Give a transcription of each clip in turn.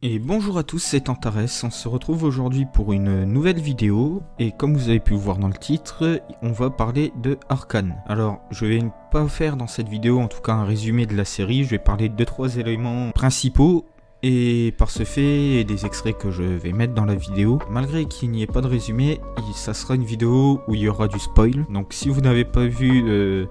Et bonjour à tous, c'est Antares, on se retrouve aujourd'hui pour une nouvelle vidéo, et comme vous avez pu le voir dans le titre, on va parler de Arcane. Alors, je vais pas faire dans cette vidéo, en tout cas un résumé de la série, je vais parler de 2-3 éléments principaux, et par ce fait, des extraits que je vais mettre dans la vidéo. Malgré qu'il n'y ait pas de résumé, ça sera une vidéo où il y aura du spoil, donc si vous n'avez pas vu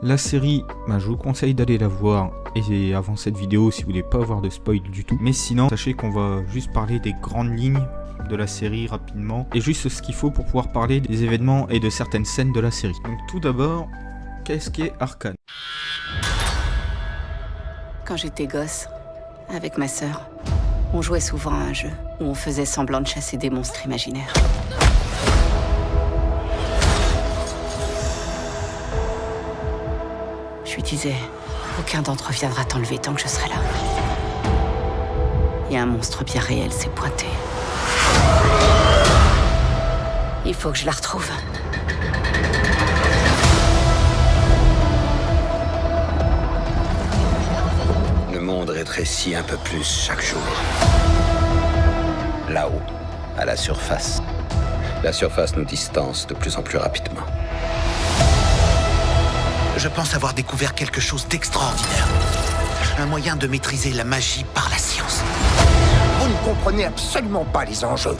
la série, je vous conseille d'aller la voir et avant cette vidéo si vous voulez pas avoir de spoil du tout. Mais sinon, sachez qu'on va juste parler des grandes lignes de la série rapidement et juste ce qu'il faut pour pouvoir parler des événements et de certaines scènes de la série. Donc tout d'abord, qu'est-ce qu'est Arcane? Quand j'étais gosse, avec ma sœur, on jouait souvent à un jeu où on faisait semblant de chasser des monstres imaginaires. Je lui disais, aucun d'entre eux viendra t'enlever tant que je serai là. Et un monstre bien réel s'est pointé. Il faut que je la retrouve. Le monde rétrécit un peu plus chaque jour. Là-haut, à la surface. La surface nous distance de plus en plus rapidement. Je pense avoir découvert quelque chose d'extraordinaire. Un moyen de maîtriser la magie par la science. Vous ne comprenez absolument pas les enjeux.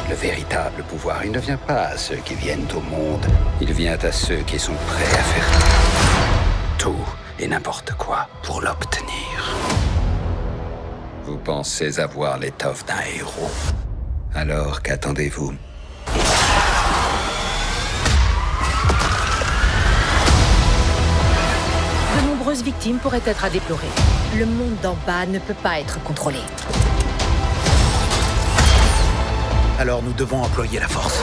Le véritable pouvoir, il ne vient pas à ceux qui viennent au monde. Il vient à ceux qui sont prêts à faire tout et n'importe quoi pour l'obtenir. Vous pensez avoir l'étoffe d'un héros. Alors qu'attendez-vous ? De nombreuses victimes pourraient être à déplorer. Le monde d'en bas ne peut pas être contrôlé. Alors nous devons employer la force.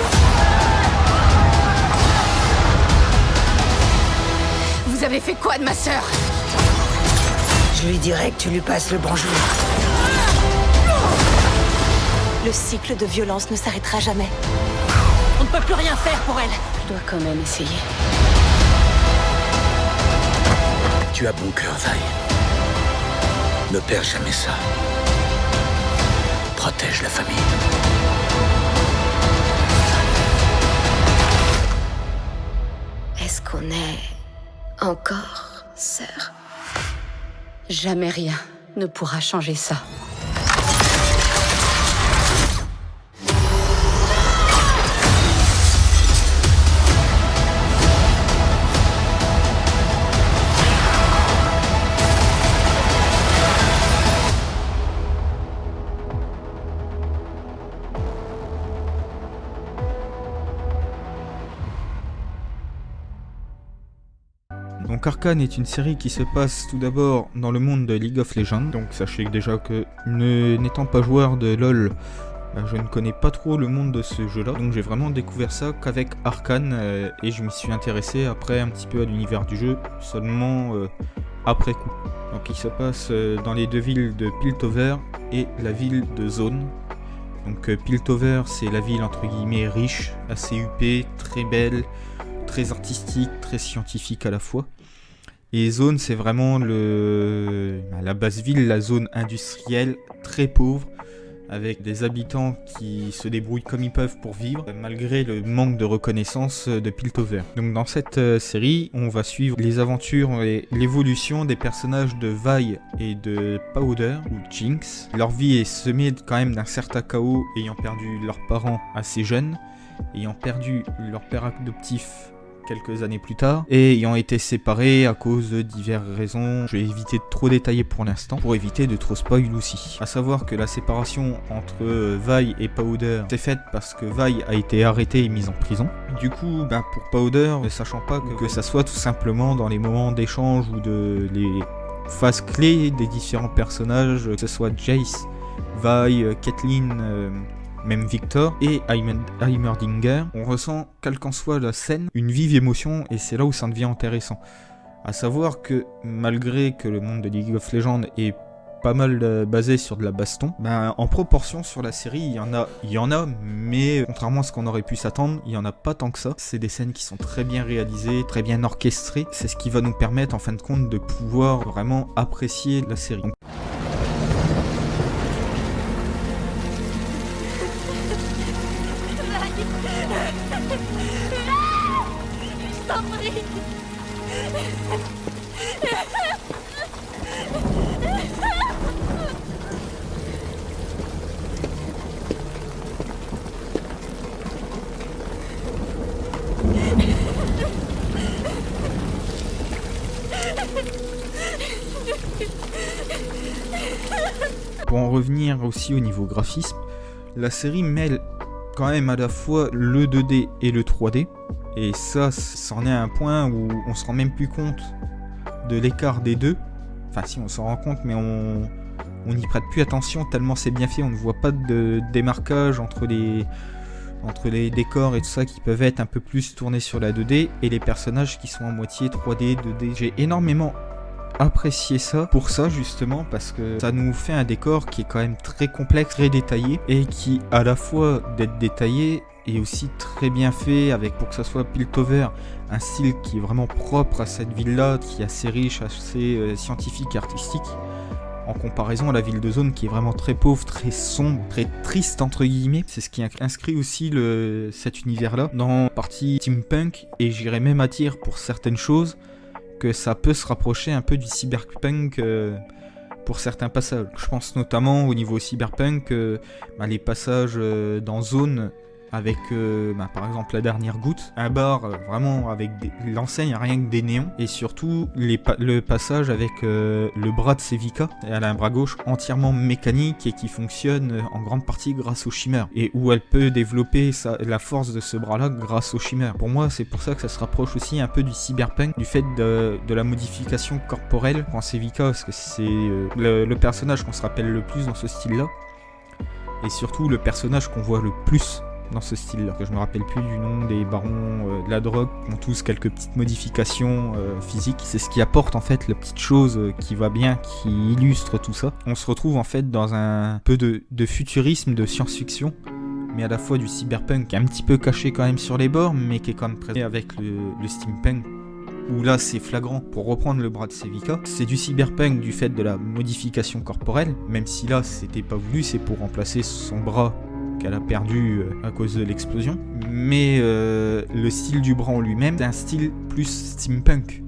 Vous avez fait quoi de ma sœur? Je lui dirai que tu lui passes le bonjour. Le cycle de violence ne s'arrêtera jamais. On ne peut plus rien faire pour elle. Je dois quand même essayer. Tu as bon cœur, Vi. Ne perds jamais ça. Protège la famille. Est-ce qu'on est encore sœurs? Jamais rien ne pourra changer ça. Donc Arcane est une série qui se passe tout d'abord dans le monde de League of Legends. Donc sachez déjà que n'étant pas joueur de LoL, je ne connais pas trop le monde de ce jeu là. Donc j'ai vraiment découvert ça qu'avec Arcane et je m'y suis intéressé après un petit peu à l'univers du jeu, seulement après coup. Donc il se passe dans les deux villes de Piltover et la ville de Zaun. Donc Piltover c'est la ville entre guillemets riche, assez huppée, très belle, très artistique, très scientifique à la fois. Et Zaun c'est vraiment la base ville, la zone industrielle, très pauvre, avec des habitants qui se débrouillent comme ils peuvent pour vivre, malgré le manque de reconnaissance de Piltover. Donc dans cette série, on va suivre les aventures et l'évolution des personnages de Vi et de Powder, ou Jinx. Leur vie est semée quand même d'un certain chaos, ayant perdu leurs parents assez jeunes, ayant perdu leur père adoptif quelques années plus tard, et ayant été séparés à cause de diverses raisons. Je vais éviter de trop détailler pour l'instant, pour éviter de trop spoil aussi. A savoir que la séparation entre Vi et Powder s'est faite parce que Vi a été arrêté et mis en prison. Du coup, pour Powder, ne sachant pas que ça soit tout simplement dans les moments d'échange ou de les phases clés des différents personnages, que ce soit Jace, Vi, Caitlyn, même Victor et Heimerdinger, on ressent, quelle qu'en soit la scène, une vive émotion, et c'est là où ça devient intéressant. A savoir que malgré que le monde de League of Legends est pas mal basé sur de la baston, en proportion sur la série, il y en a, mais contrairement à ce qu'on aurait pu s'attendre, il y en a pas tant que ça. C'est des scènes qui sont très bien réalisées, très bien orchestrées. C'est ce qui va nous permettre en fin de compte de pouvoir vraiment apprécier la série. Donc, Je t'en prie. Pour en revenir aussi au niveau graphisme, la série mêle quand même à la fois le 2D et le 3D. Et ça, c'en est un point où on se rend même plus compte de l'écart des deux. Enfin si, on s'en rend compte, mais on n'y prête plus attention tellement c'est bien fait. On ne voit pas de démarquage entre les décors et tout ça qui peuvent être un peu plus tournés sur la 2D et les personnages qui sont à moitié 3D, 2D. J'ai énormément apprécié ça pour ça justement, parce que ça nous fait un décor qui est quand même très complexe, très détaillé, et qui à la fois d'être détaillé est aussi très bien fait, avec, pour que ça soit Piltover, un style qui est vraiment propre à cette ville là, qui est assez riche, assez scientifique et artistique, en comparaison à la ville de Zone qui est vraiment très pauvre, très sombre, très triste entre guillemets. C'est ce qui inscrit aussi cet univers là dans la partie steampunk, et j'irais même à dire pour certaines choses que ça peut se rapprocher un peu du cyberpunk pour certains passages. Je pense notamment au niveau cyberpunk, les passages dans Zone avec par exemple la dernière goutte, un bar vraiment avec l'enseigne rien que des néons, et surtout le passage avec le bras de Sevika. Elle a un bras gauche entièrement mécanique et qui fonctionne en grande partie grâce au shimmer, et où elle peut développer la force de ce bras là grâce au shimmer. Pour moi c'est pour ça que ça se rapproche aussi un peu du cyberpunk, du fait de la modification corporelle en Sevika, parce que c'est le personnage qu'on se rappelle le plus dans ce style là, et surtout le personnage qu'on voit le plus dans ce style-là. Je me rappelle plus du nom des barons de la drogue, qui ont tous quelques petites modifications physiques. C'est ce qui apporte en fait la petite chose qui va bien, qui illustre tout ça. On se retrouve en fait dans un peu de futurisme, de science-fiction, mais à la fois du cyberpunk, un petit peu caché quand même sur les bords, mais qui est quand même présent avec le steampunk, où là c'est flagrant. Pour reprendre le bras de Sevika, c'est du cyberpunk du fait de la modification corporelle, même si là c'était pas voulu, c'est pour remplacer son bras qu'elle a perdu à cause de l'explosion. Mais le style du bras en lui-même, c'est un style plus steampunk,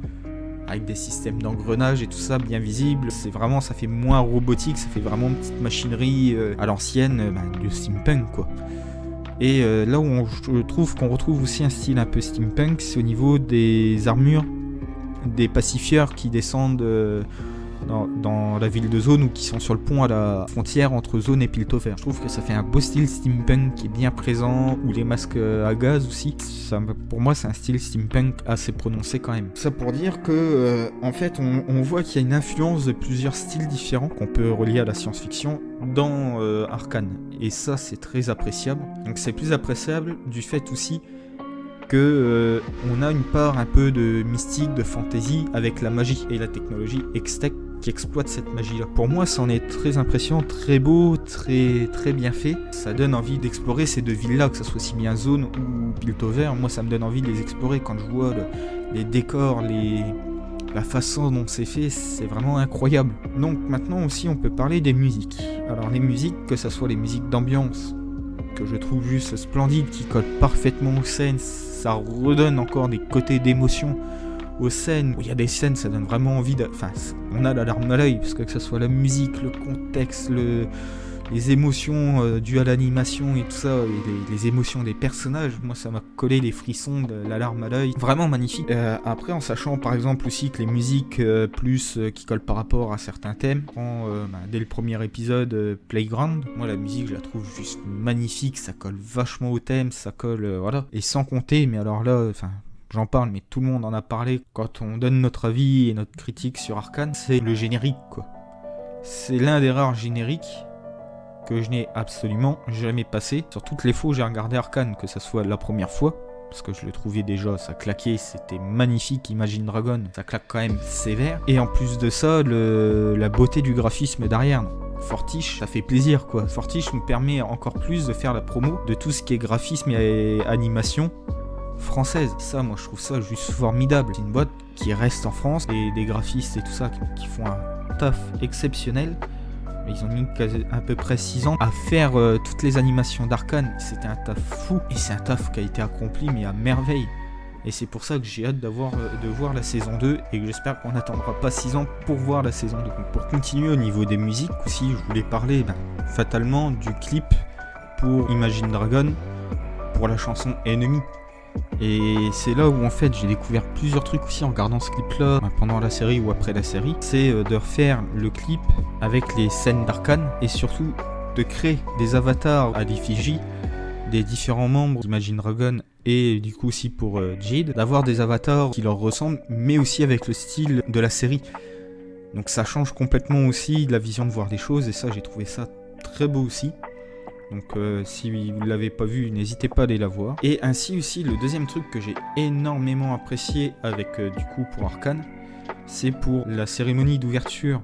avec des systèmes d'engrenage et tout ça bien visible. C'est vraiment, ça fait moins robotique, ça fait vraiment une petite machinerie à l'ancienne, de steampunk quoi. Et là où je trouve qu'on retrouve aussi un style un peu steampunk, c'est au niveau des armures des pacifieurs qui descendent dans la ville de Zone, ou qui sont sur le pont à la frontière entre Zone et Piltover. Je trouve que ça fait un beau style steampunk qui est bien présent, ou les masques à gaz aussi. Ça, pour moi c'est un style steampunk assez prononcé quand même. Ça pour dire que en fait on voit qu'il y a une influence de plusieurs styles différents qu'on peut relier à la science-fiction dans Arcane, et ça c'est très appréciable. Donc c'est plus appréciable du fait aussi que on a une part un peu de mystique, de fantasy avec la magie et la technologie Hextech qui exploite cette magie-là. Pour moi, ça en est très impressionnant, très beau, très bien fait. Ça donne envie d'explorer ces deux villes-là, que ça soit aussi bien Zone ou Piltover. Moi, ça me donne envie de les explorer quand je vois les décors, la façon dont c'est fait, c'est vraiment incroyable. Donc maintenant aussi, on peut parler des musiques. Alors les musiques, que ça soit les musiques d'ambiance, que je trouve juste splendides, qui collent parfaitement aux scènes, ça redonne encore des côtés d'émotion aux scènes, où il y a des scènes, ça donne vraiment envie enfin, on a la larme à l'œil, parce que ça soit la musique, le contexte, les émotions dues à l'animation et tout ça, et les émotions des personnages, moi ça m'a collé les frissons, de la larme à l'œil, vraiment magnifique. Après, en sachant par exemple aussi que les musiques qui collent par rapport à certains thèmes, dès le premier épisode Playground, moi la musique je la trouve juste magnifique, ça colle vachement au thème, ça colle, voilà, et sans compter, mais alors là, enfin, j'en parle, mais tout le monde en a parlé quand on donne notre avis et notre critique sur Arcane, c'est le générique quoi. C'est l'un des rares génériques que je n'ai absolument jamais passé. Sur toutes les fois où j'ai regardé Arcane, que ça soit la première fois, parce que je le trouvais déjà, ça claquait, c'était magnifique, Imagine Dragon, ça claque quand même sévère. Et en plus de ça, la beauté du graphisme derrière. Fortiche, ça fait plaisir quoi. Fortiche me permet encore plus de faire la promo de tout ce qui est graphisme et animation française. Ça, moi je trouve ça juste formidable. C'est une boîte qui reste en France, et des graphistes et tout ça qui font un taf exceptionnel. Ils ont mis à peu près 6 ans à faire toutes les animations d'Arcane. C'était un taf fou. Et c'est un taf qui a été accompli, mais à merveille. Et c'est pour ça que j'ai hâte de voir la saison 2 et que j'espère qu'on n'attendra pas 6 ans pour voir la saison 2. Donc pour continuer au niveau des musiques aussi, je voulais parler fatalement du clip pour Imagine Dragon pour la chanson Enemy. Et c'est là où en fait j'ai découvert plusieurs trucs aussi en regardant ce clip là pendant la série ou après la série. C'est de refaire le clip avec les scènes d'Arcane et surtout de créer des avatars à l'effigie des différents membres d'Imagine Dragon et du coup aussi pour Jade, d'avoir des avatars qui leur ressemblent mais aussi avec le style de la série. Donc ça change complètement aussi la vision de voir les choses et ça j'ai trouvé ça très beau aussi. Donc si vous ne l'avez pas vu, n'hésitez pas à aller la voir. Et ainsi aussi le deuxième truc que j'ai énormément apprécié avec du coup pour Arcane, c'est pour la cérémonie d'ouverture.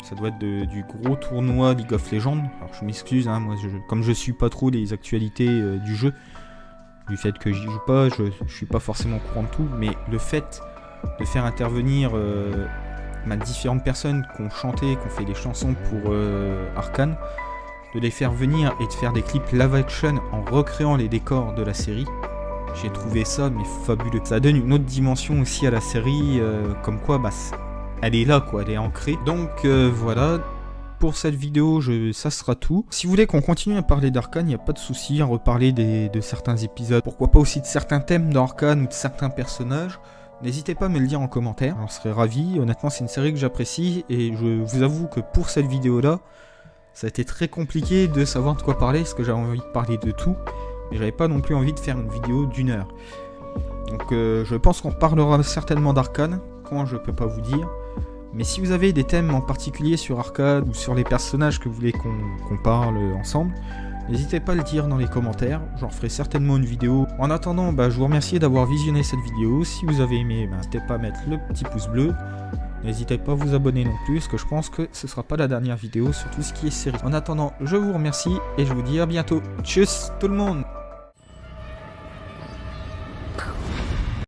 Ça doit être du gros tournoi League of Legends. Alors je m'excuse, hein, moi comme je suis pas trop les actualités du jeu, du fait que j'y joue pas, je suis pas forcément au courant de tout, mais le fait de faire intervenir différentes personnes qui ont chanté, qui ont fait des chansons pour Arcane, de les faire venir et de faire des clips live action en recréant les décors de la série, j'ai trouvé ça mais fabuleux. Ça donne une autre dimension aussi à la série, comme quoi elle est là quoi, elle est ancrée. Donc voilà, pour cette vidéo ça sera tout. Si vous voulez qu'on continue à parler d'Arcane, il n'y a pas de souci à reparler de certains épisodes, pourquoi pas aussi de certains thèmes d'Arcane ou de certains personnages. N'hésitez pas à me le dire en commentaire, j'en serais ravi. Honnêtement c'est une série que j'apprécie et je vous avoue que pour cette vidéo là, ça a été très compliqué de savoir de quoi parler parce que j'avais envie de parler de tout, mais j'avais pas non plus envie de faire une vidéo d'1 heure. Donc je pense qu'on parlera certainement d'Arcane, quand je peux pas vous dire. Mais si vous avez des thèmes en particulier sur Arcane ou sur les personnages que vous voulez qu'on parle ensemble, n'hésitez pas à le dire dans les commentaires, j'en ferai certainement une vidéo. En attendant, je vous remercie d'avoir visionné cette vidéo. Si vous avez aimé, n'hésitez pas à mettre le petit pouce bleu. N'hésitez pas à vous abonner non plus, parce que je pense que ce sera pas la dernière vidéo sur tout ce qui est série. En attendant, je vous remercie et je vous dis à bientôt. Tchuss tout le monde!